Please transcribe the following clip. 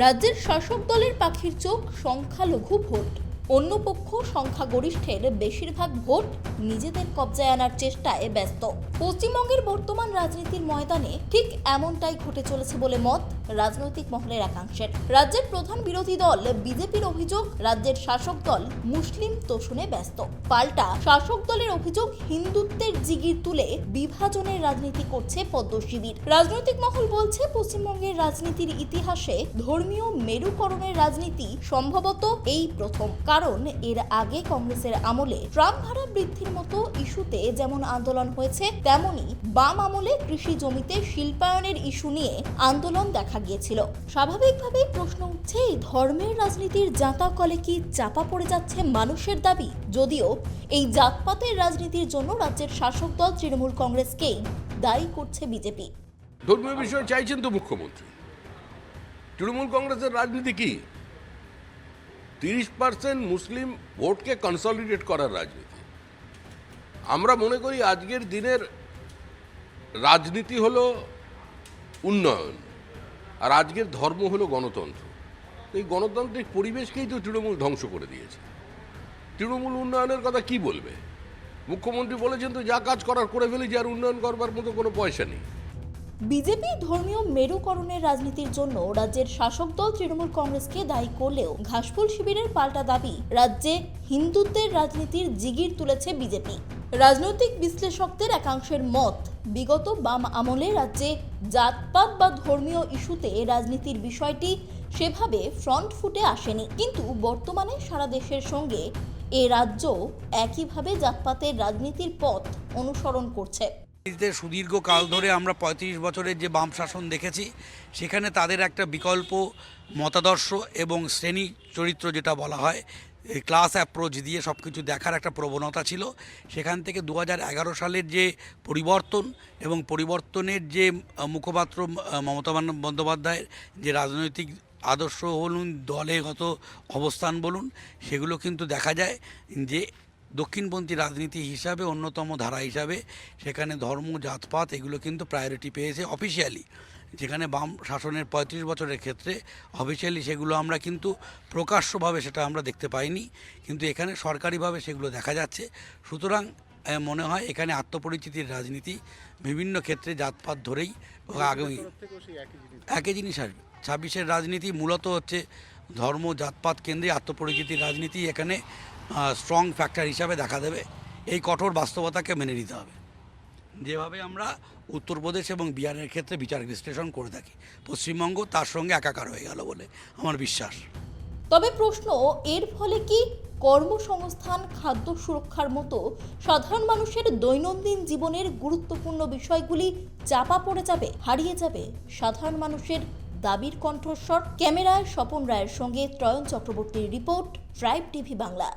রাজ্যের শাসক দলের পাখির চোখ সংখ্যালঘু ভোট, অন্য পক্ষ সংখ্যাগরিষ্ঠের বেশিরভাগ ভোট নিজেদের কবজায় আনার চেষ্টায় ব্যস্ত। পশ্চিমবঙ্গের বর্তমান রাজনীতির ময়দানে ঠিক এমনটাই ঘটে চলেছে বলে মত রাজনৈতিক মহলের একাংশের। রাজ্যের প্রধান বিরোধী দল বিজেপির অভিযোগ, রাজ্যের শাসক দল মুসলিম তোষণে ব্যস্ত। পাল্টা শাসক দলের অভিযোগ, হিন্দুত্বের জিগির তুলে বিভাজনের রাজনীতি করছে পদ্ম শিবির। রাজনৈতিক মহল বলছে, পশ্চিমবঙ্গের রাজনীতির ইতিহাসে ধর্মীয় মেরুকরণের রাজনীতি সম্ভবত এই প্রথম। কারণ এর আগে কংগ্রেসের আমলে ট্রাম ভাড়া বৃদ্ধির মতো ইস্যুতে যেমন আন্দোলন হয়েছে, তেমনি বাম আমলে কৃষি জমিতে শিল্পায়নের ইস্যু নিয়ে আন্দোলন দেখা গিয়েছিল। স্বাভাবিকভাবেই প্রশ্ন উঠছে, এই ধর্মের রাজনীতির জাঁতা কলে কি চাপা পড়ে যাচ্ছে মানুষের দাবি? যদিও এই জাতপাতের রাজনীতির জন্য রাজ্যের শাসক দল তৃণমূল কংগ্রেসকেই দায়ী করছে বিজেপি। ধর্মীয় বিষয় চাইছেন তো মুখ্যমন্ত্রী। তৃণমূল কংগ্রেসের রাজনীতি কি? 30% মুসলিম ভোটকে কনসলিডেট করার রাজনীতি। আমরা মনে করি আজকের দিনের রাজনীতি হলো উন্নয়ন, আর আজকের ধর্ম হলো গণতন্ত্র। এই গণতান্ত্রিক পরিবেশকেই তো তৃণমূল ধ্বংস করে দিয়েছে। তৃণমূল উন্নয়নের কথা কি বলবে? মুখ্যমন্ত্রী বলেছেন তো যা কাজ করার করে ফেলেছি, আর উন্নয়ন করবার মতো কোনো পয়সা নেই। বিজেপি ধর্মীয় মেরুকরণের রাজনীতির জন্য রাজ্যের শাসক দল তৃণমূল কংগ্রেসকে দায়ী করলেও ঘাসফুল শিবিরের পাল্টা দাবি, রাজ্যে হিন্দুত্বের রাজনীতির জিগির তুলেছে বিজেপি। রাজনৈতিক বিশ্লেষকদের একাংশের মত, বিগত বাম আমলে রাজ্যে জাতপাত বা ধর্মীয় ইস্যুতে রাজনীতির বিষয়টি সেভাবে ফ্রন্ট ফুটে আসেনি, কিন্তু বর্তমানে সারা দেশের সঙ্গে এ রাজ্য একইভাবে জাতপাতের রাজনীতির পথ অনুসরণ করছে। সুদীর্ঘ কাল ধরে আমরা 35 বছরের যে বাম শাসন দেখেছি, সেখানে তাদের একটা বিকল্প মতাদর্শ এবং শ্রেণী চরিত্র যেটা বলা হয়, ক্লাস অ্যাপ্রোচ দিয়ে সব কিছু দেখার একটা প্রবণতা ছিল। সেখান থেকে 2011 সালের যে পরিবর্তন এবং পরিবর্তনের যে মুখপাত্র মমতা বন্দ্যোপাধ্যায়ের যে রাজনৈতিক আদর্শ বলুন, দলেগত অবস্থান বলুন, সেগুলো কিন্তু দেখা যায় যে দক্ষিণপন্থী রাজনীতি হিসাবে অন্যতম ধারা হিসাবে সেখানে ধর্ম, জাতপাত এগুলো কিন্তু প্রায়োরিটি পেয়েছে অফিসিয়ালি। যেখানে বাম শাসনের 35 বছরের ক্ষেত্রে অফিসিয়ালি সেগুলো আমরা কিন্তু প্রকাশ্যভাবে সেটা আমরা দেখতে পাইনি, কিন্তু এখানে সরকারিভাবে সেগুলো দেখা যাচ্ছে। সুতরাং মনে হয় এখানে আত্মপরিচিতির রাজনীতি বিভিন্ন ক্ষেত্রে জাতপাত ধরেই আগামী একই জিনিস আসবে। 26-এর রাজনীতি মূলত হচ্ছে ধর্ম, জাতপাত কেন্দ্রে আত্মপরিচিতির রাজনীতি এখানে স্ট্রং ফ্যাক্টর হিসাবে দেখা দেবে। এই কঠোর বাস্তবতাকে মেনে নিতে হবে। যেভাবে আমরা উত্তরপ্রদেশ এবং বিহারের ক্ষেত্রে বিচার বিশ্লেষণ করে থাকি, পশ্চিমবঙ্গ তার সঙ্গে একাকার হয়ে গেল বলে আমার বিশ্বাস। তবে প্রশ্ন, এর ফলে কি কর্মসংস্থান, খাদ্য সুরক্ষার মতো সাধারণ মানুষের দৈনন্দিন জীবনের গুরুত্বপূর্ণ বিষয়গুলি চাপা পড়ে যাবে, হারিয়ে যাবে সাধারণ মানুষের দাবির কণ্ঠস্বর? ক্যামেরায় স্বপন রায়ের সঙ্গে ত্রয়ন চক্রবর্তীর রিপোর্ট, ট্রাইব টিভি বাংলা।